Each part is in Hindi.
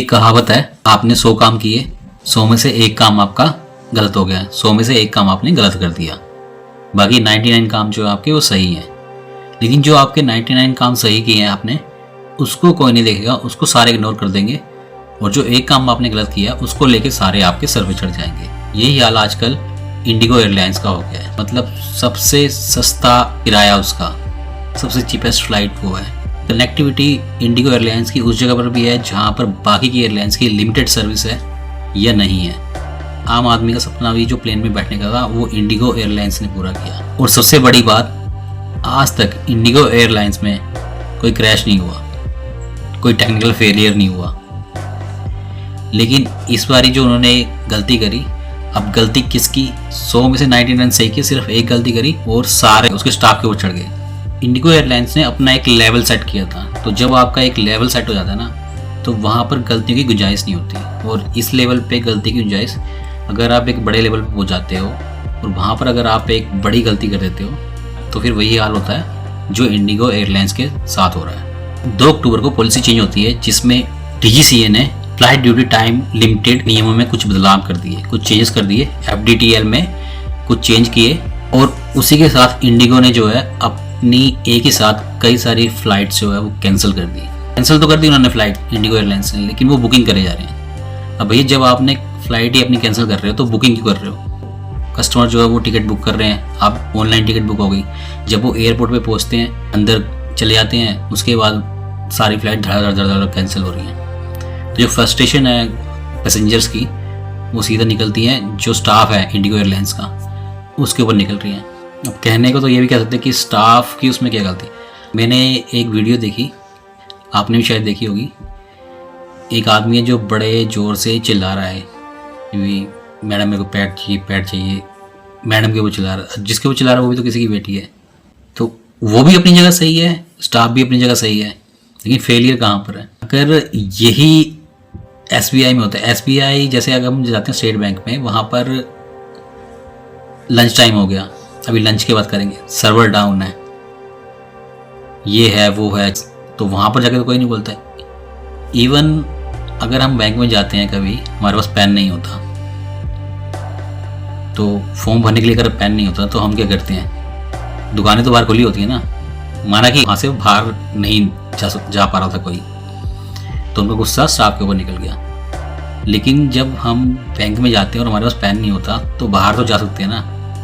एक कहावत है, आपने 100 काम किए, 100 में से एक काम आपका गलत हो गया, 100 में से एक काम आपने गलत कर दिया, बाकी 99 काम जो आपके वो सही हैं। लेकिन जो आपके 99 काम सही किए हैं आपने, उसको कोई नहीं देखेगा, उसको सारे इग्नोर कर देंगे, और जो एक काम आपने गलत किया उसको लेके सारे आपके सर पे चढ़ जाएंगे। यही हाल आजकल इंडिगो एयरलाइंस का हो गया है। मतलब सबसे सस्ता किराया उसका, सबसे चीपेस्ट फ्लाइट वो है। कनेक्टिविटी इंडिगो एयरलाइंस की उस जगह पर भी है जहाँ पर बाकी की एयरलाइंस की लिमिटेड सर्विस है या नहीं है। आम आदमी का सपना भी जो प्लेन में बैठने का था वो इंडिगो एयरलाइंस ने पूरा किया। और सबसे बड़ी बात, आज तक इंडिगो एयरलाइंस में कोई क्रैश नहीं हुआ, कोई टेक्निकल फेलियर नहीं हुआ। लेकिन इस बारी जो उन्होंने गलती करी, अब गलती किसकी? 100 में से 99 सही की, सिर्फ एक गलती करी और सारे उसके स्टाफ के ऊपर चढ़ गए। इंडिगो एयरलाइंस ने अपना एक लेवल सेट किया था, तो जब आपका एक लेवल सेट हो जाता है ना, तो वहाँ पर गलतियों की गुंजाइश नहीं होती। और इस लेवल पे गलती की गुंजाइश, अगर आप एक बड़े लेवल पे पहुँच जाते हो और वहाँ पर अगर आप एक बड़ी गलती कर देते हो, तो फिर वही हाल होता है जो इंडिगो एयरलाइंस के साथ हो रहा है। 2 अक्टूबर को पॉलिसी चेंज होती है जिसमें DGCA ने फ्लाइट ड्यूटी टाइम लिमिटेड नियमों में कुछ बदलाव कर दिए, कुछ चेंजेस कर दिए, FDTL में कुछ चेंज किए। और उसी के साथ इंडिगो ने जो है अपनी एक ही साथ कई सारी फ्लाइट्स जो है वो कैंसिल कर दी। कैंसिल तो कर दी उन्होंने फ्लाइट इंडिगो एयरलाइंस ने, लेकिन वो बुकिंग करे जा रहे हैं। अब भैया जब आपने फ्लाइट ही अपनी कैंसिल कर रहे हो तो बुकिंग क्यों कर रहे हो? कस्टमर जो है वो टिकट बुक कर रहे हैं, आप ऑनलाइन टिकट बुक हो गई, जब वो एयरपोर्ट पे पहुंचते हैं, अंदर चले जाते हैं, उसके बाद सारी फ्लाइट धड़ कैंसिल हो रही हैं। तो जो फ्रस्ट्रेशन है पैसेंजर्स की, वो सीधा निकलती है जो स्टाफ है इंडिगो एयरलाइंस का, उसके ऊपर निकल रही है। अब कहने को तो ये भी कह सकते हैं कि स्टाफ की उसमें क्या गलती। मैंने एक वीडियो देखी, आपने भी शायद देखी होगी, एक आदमी है जो बड़े ज़ोर से चिल्ला रहा है कि मैडम मेरे को पैड चाहिए, मैडम के वो चिल्ला रहा है, जिसके वो चिल्ला रहा है वो भी तो किसी की बेटी है। तो वो भी अपनी जगह सही है, स्टाफ भी अपनी जगह सही है, लेकिन फेलियर कहाँ पर है? अगर यही SBI में होता है, SBI जैसे अगर हम जाते हैं स्टेट बैंक में, वहाँ पर लंच टाइम हो गया, अभी लंच की बात करेंगे, सर्वर डाउन है, ये है वो है, तो वहाँ पर जाकर तो कोई नहीं बोलता है। इवन अगर हम बैंक में जाते हैं, कभी हमारे पास पेन नहीं होता, तो फॉर्म भरने के लिए अगर पेन नहीं होता तो हम क्या करते हैं? दुकानें तो बाहर खुली होती है ना, माना कि वहाँ से बाहर नहीं जा पा रहा था कोई, तो उनका गुस्सा स्टाफ के ऊपर निकल गया। लेकिन जब हम बैंक में जाते हैं और हमारे पास पेन नहीं होता, तो बाहर तो जा सकते हैं ना,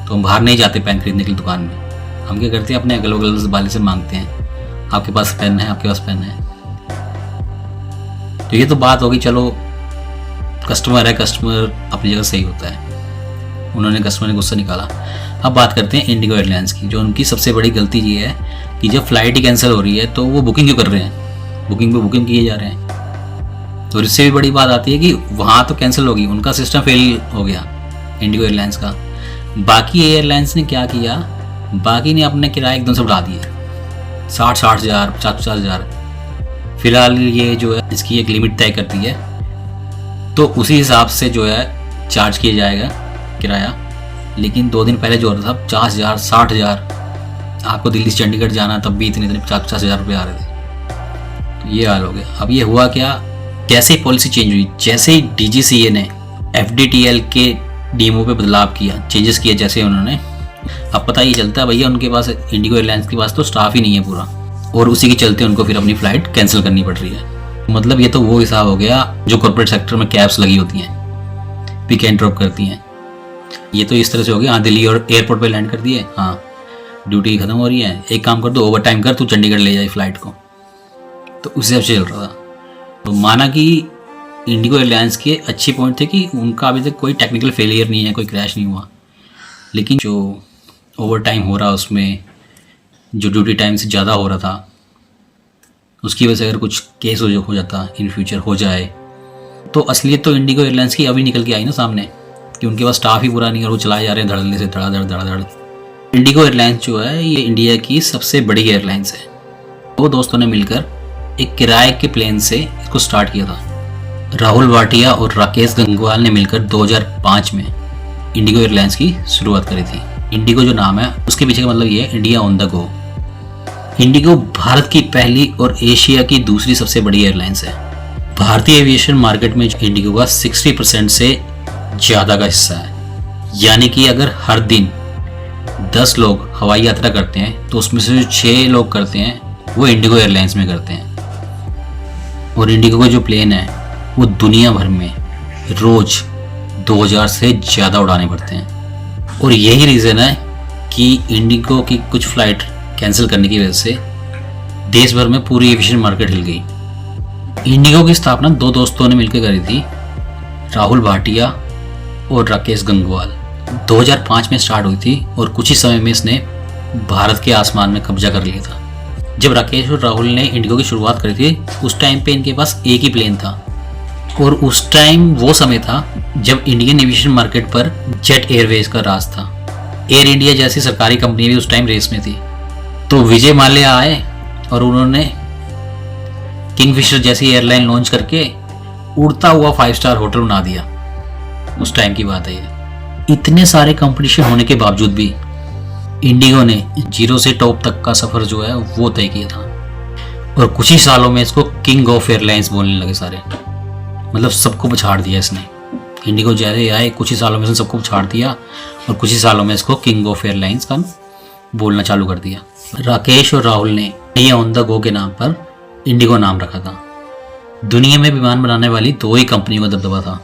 तो हम बाहर नहीं जाते पेन खरीदने के लिए दुकान में। हम क्या करते हैं? अपने अगल बगल वाले से मांगते हैं, आपके पास पेन है, आपके पास पेन है। तो ये तो बात होगी, चलो कस्टमर है, कस्टमर अपनी जगह सही होता है, उन्होंने कस्टमर ने गुस्सा निकाला। अब बात करते हैं इंडिगो एयरलाइंस की, जो उनकी सबसे बड़ी गलती ये है कि जब फ्लाइट ही कैंसिल हो रही है तो वो बुकिंग क्यों कर रहे हैं? बुकिंग पे बुकिंग किए जा रहे हैं। तो इससे भी बड़ी बात आती है कि वहाँ तो कैंसिल होगी, उनका सिस्टम फेल हो गया इंडिगो एयरलाइंस का। बाकी एयरलाइंस ने क्या किया? बाकी ने अपने किराए एकदम से बढ़ा दिए, 60 हज़ार, 50 हज़ार। फिलहाल ये जो है इसकी एक लिमिट तय करती है, तो उसी हिसाब से जो है चार्ज किया जाएगा किराया। लेकिन 2 दिन पहले जो हो रहा था 50 हज़ार, 60 हज़ार, आपको दिल्ली से चंडीगढ़ जाना तब भी इतने 50 हज़ार रुपये आ रहे थे। तो ये हाल हो गया। अब ये हुआ क्या? जैसे ही पॉलिसी चेंज हुई, जैसे ही DGCA ने FDTL के नियमों पे बदलाव किया, चेंजेस किए जैसे उन्होंने, अब पता ही चलता है भैया उनके पास, इंडिगो एयरलाइंस के पास तो स्टाफ ही नहीं है पूरा, और उसी के चलते उनको फिर अपनी फ्लाइट कैंसिल करनी पड़ रही है। मतलब ये तो वो हिसाब हो गया जो कॉर्पोरेट सेक्टर में कैब्स लगी होती हैं, पिक एंड ड्रॉप करती हैं। ये तो इस तरह से हो गया, हाँ दिल्ली और एयरपोर्ट पे लैंड कर दिए, हाँ ड्यूटी खत्म हो रही है, एक काम कर दो, ओवर टाइम कर, तू चंडीगढ़ ले जाए फ्लाइट को। तो उस हिसाब से चल रहा था। तो माना कि इंडिगो एयरलाइंस के अच्छे पॉइंट थे कि उनका अभी तक कोई टेक्निकल फेलियर नहीं है, कोई क्रैश नहीं हुआ। लेकिन जो ओवर टाइम हो रहा, उसमें जो ड्यूटी टाइम से ज़्यादा हो रहा था, उसकी वजह से अगर कुछ केस हो जाता, इन फ्यूचर हो जाए, तो असलियत तो इंडिगो एयरलाइंस की अभी निकल के आई ना सामने, कि उनके पास स्टाफ ही पूरा नहीं है और वो चलाए जा रहे हैं धड़ल्ले से धड़ाधड़। इंडिगो एयरलाइंस जो है ये इंडिया की सबसे बड़ी एयरलाइंस है। वो दोस्तों ने मिलकर एक किराए के प्लेन से इसको स्टार्ट किया था। राहुल भाटिया और राकेश गंगवाल ने मिलकर 2005 में इंडिगो एयरलाइंस की शुरुआत करी थी। इंडिगो जो नाम है उसके पीछे का मतलब ये है India on the go. Indigo Bharat की पहली और एशिया की दूसरी सबसे बड़ी एयरलाइंस है। भारतीय एविएशन मार्केट में इंडिगो का 60% से ज़्यादा का हिस्सा है। यानी कि अगर हर दिन 10 लोग हवाई यात्रा करते हैं तो उसमें से जो 6 लोग करते हैं वो इंडिगो एयरलाइंस में करते हैं। और इंडिगो का जो प्लेन है वो दुनिया भर में रोज 2000 से ज़्यादा उड़ाने पड़ते हैं। और यही रीज़न है कि इंडिगो की कुछ फ्लाइट कैंसिल करने की वजह से देश भर में पूरी एविएशन मार्केट हिल गई। इंडिगो की स्थापना 2 दोस्तों ने मिलकर करी थी, राहुल भाटिया और राकेश गंगवाल। 2005 में स्टार्ट हुई थी और कुछ ही समय में इसने भारत के आसमान में कब्जा कर लिया था। जब राकेश और राहुल ने इंडिगो की शुरुआत करी थी उस टाइम पे इनके पास एक ही प्लेन था। और उस टाइम वो समय था जब इंडियन एविएशन मार्केट पर जेट एयरवेज का राज था। एयर इंडिया जैसी सरकारी कंपनी भी उस टाइम रेस में थी। तो विजय माल्या आए और उन्होंने किंगफिशर जैसी एयरलाइन लॉन्च करके उड़ता हुआ 5 स्टार होटल बना दिया। उस टाइम की बात है ये। इतने सारे कंपटीशन होने के बावजूद भी इंडिगो ने 0 से टॉप तक का सफर जो है वो तय किया था। और कुछ ही सालों में इसको किंग ऑफ एयरलाइंस बोलने लगे सारे। मतलब सबको पछाड़ दिया इसने। इंडिगो जैसे आए कुछ ही सालों में इसने सबको पछाड़ दिया और कुछ ही सालों में इसको किंग ऑफ एयरलाइंस का बोलना चालू कर दिया। राकेश और राहुल ने ये ऑन द गो के नाम पर इंडिगो नाम रखा था। दुनिया में विमान बनाने वाली 2 ही कंपनियों का दबदबा था,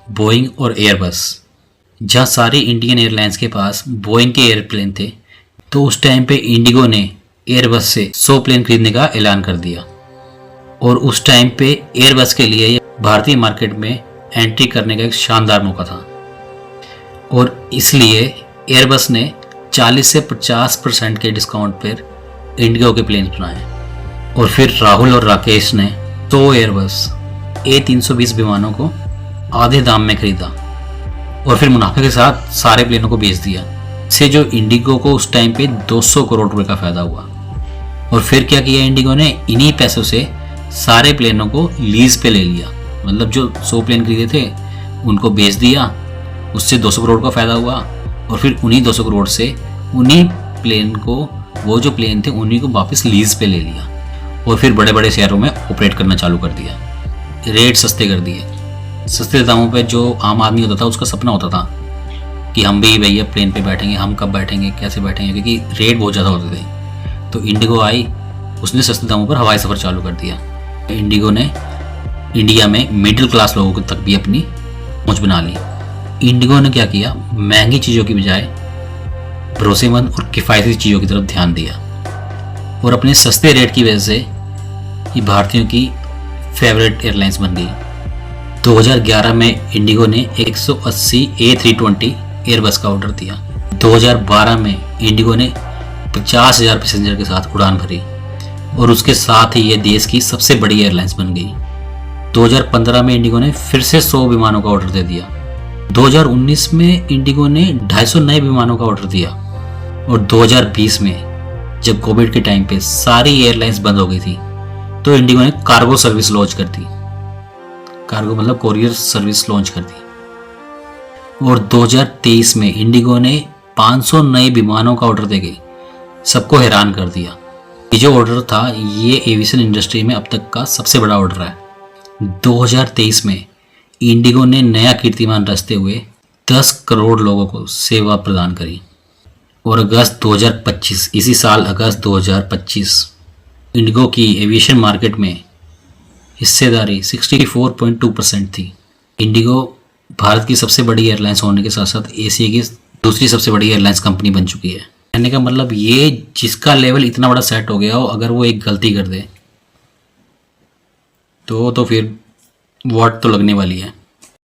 बोइंग और एयरबस। जहाँ सारी इंडियन एयरलाइंस के पास बोइंग के एयरप्लेन थे तो उस टाइम पे इंडिगो ने एयरबस से 100 प्लेन खरीदने का ऐलान कर दिया। और उस टाइम पे एयरबस के लिए भारतीय मार्केट में एंट्री करने का एक शानदार मौका था। और इसलिए एयरबस ने 40 से 50% के डिस्काउंट पर इंडिगो के प्लेन बनाए। और फिर राहुल और राकेश ने 100 एयरबस A320 विमानों को आधे दाम में खरीदा और फिर मुनाफे के साथ सारे प्लेनों को बेच दिया। इससे जो इंडिगो को उस टाइम पे 200 करोड़ रुपए का फायदा हुआ। और फिर क्या किया इंडिगो ने, इन्हीं पैसों से सारे प्लेनों को लीज पे ले लिया। मतलब जो 100 प्लेन खरीदे थे उनको बेच दिया, उससे 200 करोड़ का फायदा हुआ। और फिर उन्हीं 200 करोड़ से उन्हीं प्लेन को, वो जो प्लेन थे उन्हीं को वापस लीज पे ले लिया। और फिर बड़े बड़े शहरों में ऑपरेट करना चालू कर दिया। रेट सस्ते कर दिए। सस्ते दामों पे जो आम आदमी होता था उसका सपना होता था कि हम भी भैया प्लेन पे बैठेंगे, हम कब बैठेंगे, कैसे बैठेंगे, क्योंकि रेट बहुत ज़्यादा होते थे। तो इंडिगो आई, उसने सस्ते दामों पर हवाई सफ़र चालू कर दिया। इंडिगो ने इंडिया में मिडिल क्लास लोगों तक भी अपनी पहुँच बना ली। इंडिगो ने क्या किया, महंगी चीज़ों की बजाय भरोसेमंद और किफ़ायती चीज़ों की तरफ ध्यान दिया। और अपने सस्ते रेट की वजह से ये भारतीयों की फेवरेट एयरलाइंस बन गई। 2011 में इंडिगो ने 180 A320 एयरबस का ऑर्डर दिया। 2012 में इंडिगो ने 50,000 पैसेंजर के साथ उड़ान भरी और उसके साथ ही ये देश की सबसे बड़ी एयरलाइंस बन गई। 2015 में इंडिगो ने फिर से 100 विमानों का ऑर्डर दे दिया। 2019 में इंडिगो ने 250 नए विमानों का ऑर्डर दिया। और 2020 में जब कोविड के टाइम पे सारी एयरलाइंस बंद हो गई थी तो इंडिगो ने कार्गो सर्विस लॉन्च कर दी। कार्गो मतलब कोरियर सर्विस लॉन्च कर दी। और 2023 में इंडिगो ने 500 नए विमानों का ऑर्डर देके सबको हैरान कर दिया। ये जो ऑर्डर था ये एविएशन इंडस्ट्री में अब तक का सबसे बड़ा ऑर्डर है। 2023 में इंडिगो ने नया कीर्तिमान रचते हुए 10 करोड़ लोगों को सेवा प्रदान करी। और अगस्त 2025, इसी साल अगस्त 2025 इंडिगो की एविएशन मार्केट में हिस्सेदारी 64.2% थी। इंडिगो भारत की सबसे बड़ी एयरलाइंस होने के साथ साथ एशिया की दूसरी सबसे बड़ी एयरलाइंस कंपनी बन चुकी है। कहने का मतलब ये जिसका लेवल इतना बड़ा सेट हो गया हो, अगर वो एक गलती कर दे तो फिर वॉट तो लगने वाली है।